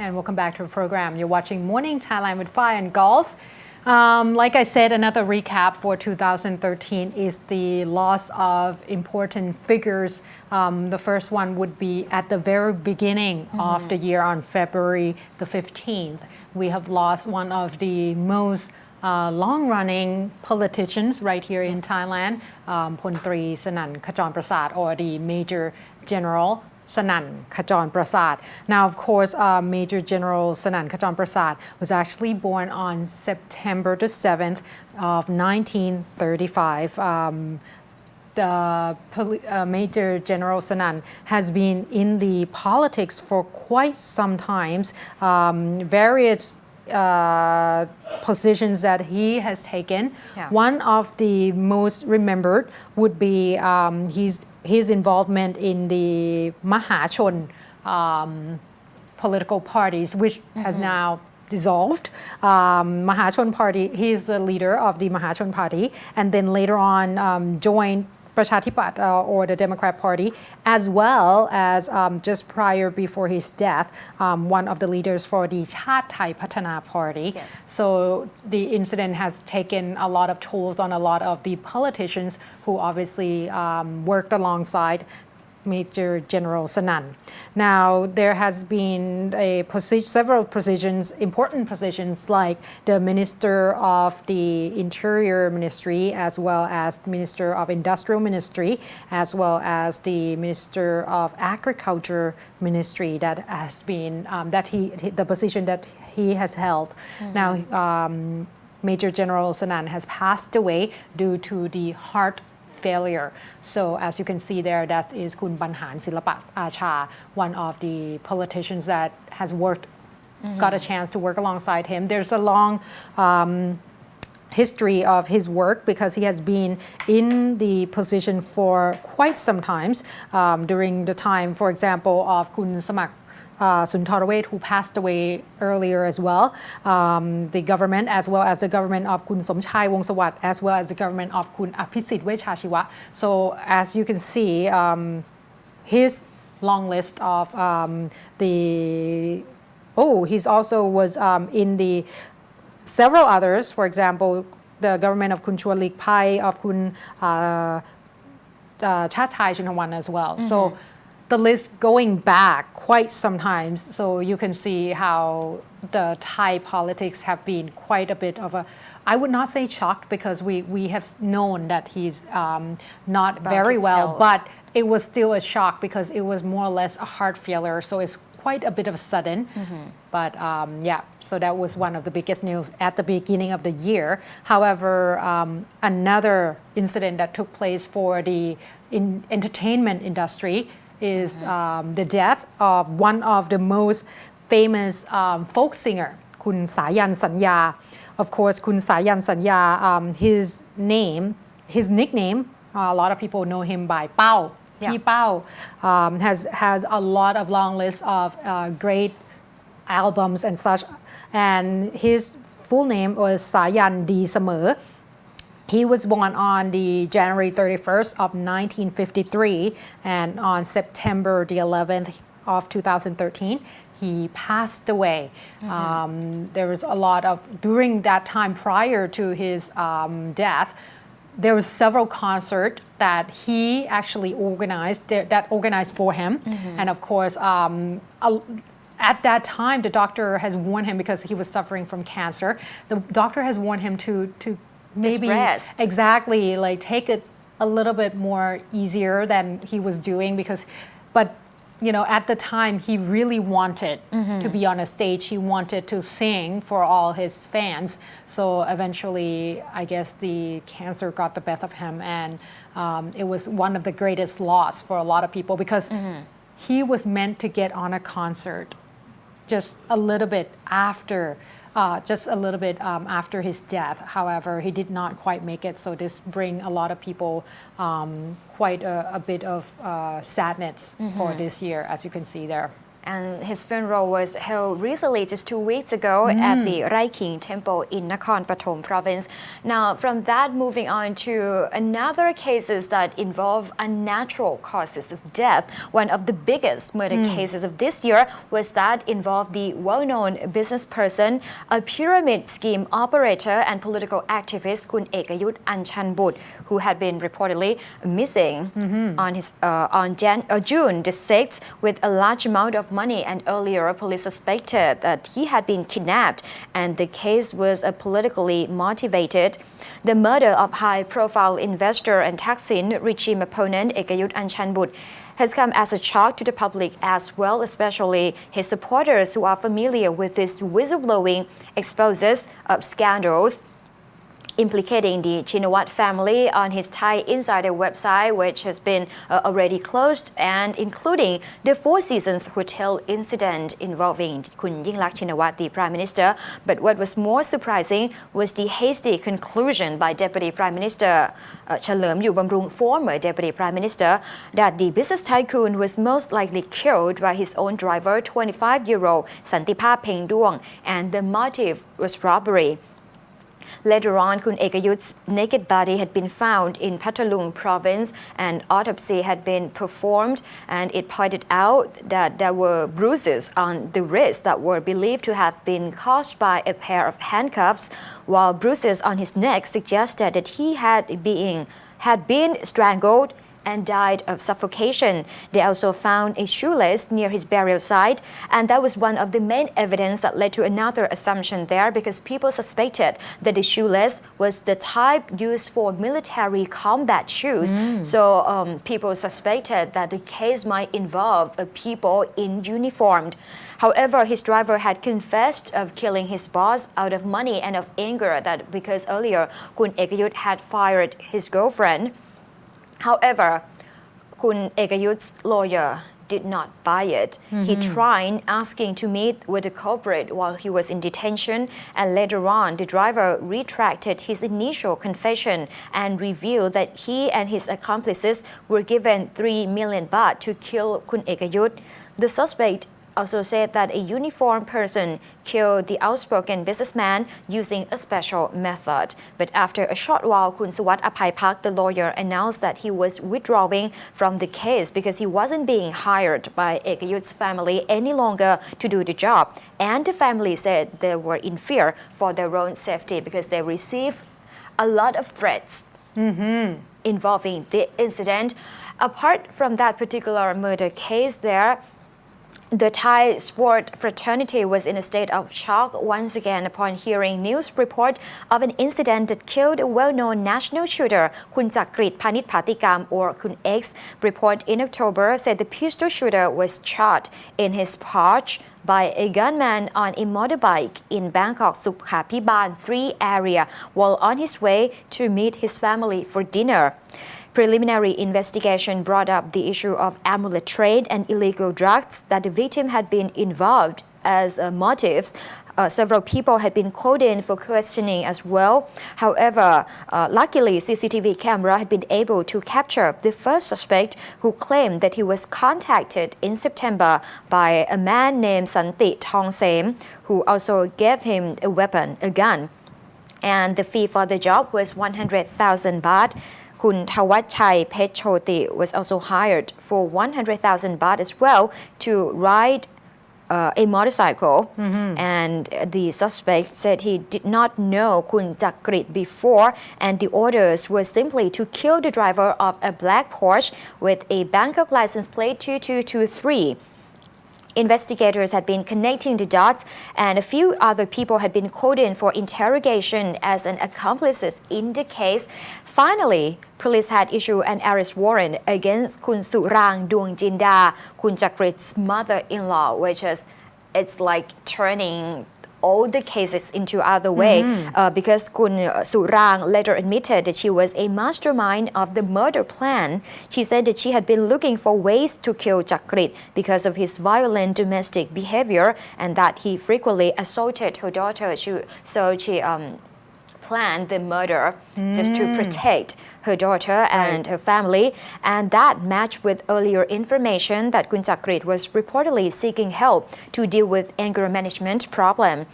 and welcome back to the program. You're watching Morning Thailand with Fire and Golf. Like I said, another recap for 2013 is the loss of important figures. The first one would be at the very beginning of the year on February the 15th. We have lost one of the most long-running politicians right here in Thailand, Pontri Sanan Khajon Prasad, or the Major General Sanan Khajon Prasad. Now, of course, Major General Sanan Khajon Prasad was actually born on September the 7th of 1935. Major General Sanan has been in the politics for quite some time. Various positions that he has taken. One of the most remembered would be his involvement in the Mahachon political parties, which has now dissolved. Mahachon Party, he is the leader of the Mahachon Party, and then later on joined Prachatipat or the Democrat Party, as well as just prior before his death, one of the leaders for the Chat Thai Pathana Party. So the incident has taken a lot of tolls on a lot of the politicians who obviously worked alongside Major General Sanan. Now, there has been several positions, important positions, like the Minister of the Interior Ministry, as well as Minister of Industrial Ministry, as well as the Minister of Agriculture Ministry that has been, the position that he has held. Now, Major General Sanan has passed away due to the heart failure. So as you can see there, that is Kun Banhan Silapat Acha, one of the politicians that has got a chance to work alongside him. There's a long history of his work because he has been in the position for quite some times during the time, for example, of Kun Samak Suntharavet, who passed away earlier as well, the government, as well as the government of Kun Somchai Wongsawat, as well as the government of Kun Apisit Wechachiwa. So as you can see, his long list of he's also was in the several others, for example, the government of Kun Chua Pai, of Kun Chat Thai Chinawan as well. So the list going back quite some times, so you can see how the Thai politics have been quite a bit of I would not say shocked, because we have known that he's not very well, but it was still a shock because it was more or less a heart failure, so it's quite a bit of sudden. But so that was one of the biggest news at the beginning of the year. However, another incident that took place for the entertainment industry is the death of one of the most famous folk singer, Kun Sayan Sanya. Of course, Kun Sayan Sanya, his nickname, a lot of people know him by Pao. He Pao has a lot of long lists of great albums and such. And his full name was Sayan Di Samer. He was born on the January 31st of 1953, and on September the 11th of 2013, he passed away. There was a lot of, during that time prior to his death, there was several concerts that he actually organized, that organized for him. And of course, at that time, the doctor has warned him, because he was suffering from cancer, the doctor has warned him to maybe rest. Exactly, like take it a little bit more easier than he was doing, but at the time he really wanted to be on a stage. He wanted to sing for all his fans. So eventually, I guess the cancer got the best of him, and it was one of the greatest loss for a lot of people, because he was meant to get on a concert just a little bit after his death. However, he did not quite make it, so this bring a lot of people quite a bit of sadness for this year, as you can see there. and his funeral was held recently just 2 weeks ago at the Rai King Temple in Nakhon Pathom province. Now, from that, moving on to another cases that involve unnatural causes of death. One of the biggest murder cases of this year was that involved the well-known business person, a pyramid scheme operator and political activist Kun Ekayut Anchanbut, who had been reportedly missing on June the 6th with a large amount of money, and earlier police suspected that he had been kidnapped and the case was politically motivated. The murder of high-profile investor and Thaksin regime opponent Ekayut Anchanbut has come as a shock to the public as well, especially his supporters who are familiar with this whistleblowing exposes of scandals implicating the Chinawat family on his Thai Insider website, which has been already closed, and including the Four Seasons Hotel incident involving Kun Yingluck Chinawat, the Prime Minister. But what was more surprising was the hasty conclusion by Deputy Prime Minister Chalerm Yubamrung, former Deputy Prime Minister, that the business tycoon was most likely killed by his own driver, 25-year-old Santipap Pengduang, and the motive was robbery. Later on, Kun Ekayut's naked body had been found in Phathalung province and autopsy had been performed, and it pointed out that there were bruises on the wrist that were believed to have been caused by a pair of handcuffs, while bruises on his neck suggested that he had been strangled and died of suffocation. They also found a shoelace near his burial site, and that was one of the main evidence that led to another assumption there, because people suspected that the shoelace was the type used for military combat shoes. So people suspected that the case might involve people in uniform. However, his driver had confessed of killing his boss out of money and of anger, that because earlier Kun Ekayut had fired his girlfriend. However, Kun Ekayut's lawyer did not buy it. He tried asking to meet with the culprit while he was in detention, and later on, the driver retracted his initial confession and revealed that he and his accomplices were given 3 million baht to kill Kun Ekayut. The suspect also said that a uniformed person killed the outspoken businessman using a special method. But after a short while, Kun Suwat Apaipak, the lawyer, announced that he was withdrawing from the case because he wasn't being hired by Ekayut's family any longer to do the job. And the family said they were in fear for their own safety because they received a lot of threats involving the incident. Apart from that particular murder case there, the Thai sport fraternity was in a state of shock once again upon hearing news report of an incident that killed a well-known national shooter, Kun Jakrit Panit Patikam, or Kun X. Report in October said the pistol shooter was shot in his pouch by a gunman on a motorbike in Bangkok Sukhapiban 3 area while on his way to meet his family for dinner. Preliminary investigation brought up the issue of amulet trade and illegal drugs that the victim had been involved as motives. Several people had been called in for questioning as well. However, luckily, CCTV camera had been able to capture the first suspect, who claimed that he was contacted in September by a man named Santi Thongsem, who also gave him a gun. And the fee for the job was 100,000 baht. Kun Thawatchai Pechoti was also hired for 100,000 baht as well to ride a motorcycle. And the suspect said he did not know Kun Jakrit before, and the orders were simply to kill the driver of a black Porsche with a Bangkok license plate 2223. Investigators had been connecting the dots, and a few other people had been called in for interrogation as an accomplices in the case. Finally, police had issued an arrest warrant against Kun Surang Duang Jinda, Kun Jakrit's mother-in-law, which is, it's like turning all the cases into other way, because Kun Surang later admitted that she was a mastermind of the murder plan. She said that she had been looking for ways to kill Jakrit because of his violent domestic behavior and that he frequently assaulted her daughter. So she planned the murder just to protect her daughter and her family, and that matched with earlier information that Kun Chakrit was reportedly seeking help to deal with anger management problem.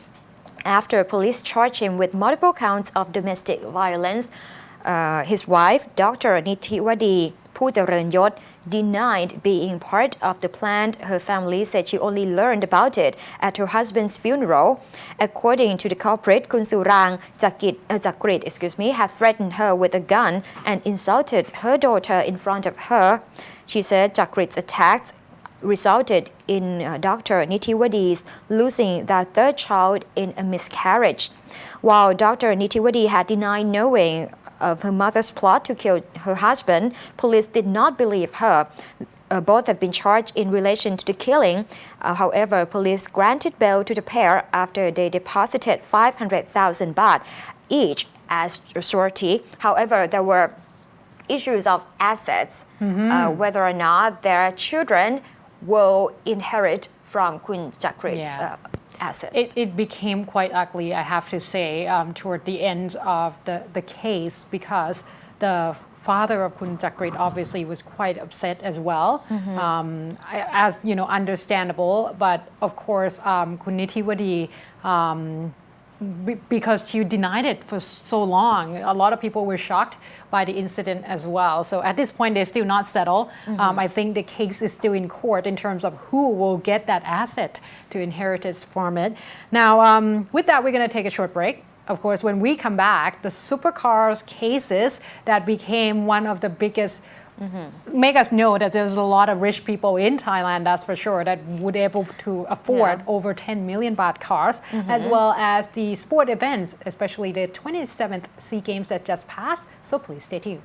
After police charged him with multiple counts of domestic violence, his wife, Dr. Nithiwadi Pujarenyot, denied being part of the plan. Her family said she only learned about it at her husband's funeral. According to the culprit, Kun Surang Chakrit had threatened her with a gun and insulted her daughter in front of her. She said Chakrit's attacks resulted in Dr. Nithiwadi's losing their third child in a miscarriage. While Dr. Nithiwadi had denied knowing of her mother's plot to kill her husband, police did not believe her. Both have been charged in relation to the killing. However, police granted bail to the pair after they deposited 500,000 baht each as surety. However, there were issues of assets, whether or not their children will inherit from Kun Chakrit's asset. It became quite ugly, I have to say, toward the end of the case, because the father of Kun Chakrit obviously was quite upset as well, as you know, understandable. But of course, Kun Nithiwadi, because she denied it for so long, a lot of people were shocked by the incident as well. So at this point, they're still not settled. I think the case is still in court in terms of who will get that asset to inheritance from it. Now, with that, we're going to take a short break. Of course, when we come back, the supercars cases that became one of the biggest make us know that there's a lot of rich people in Thailand, that's for sure, that would be able to afford over 10 million baht cars, as well as the sport events, especially the 27th SEA Games that just passed. So please stay tuned.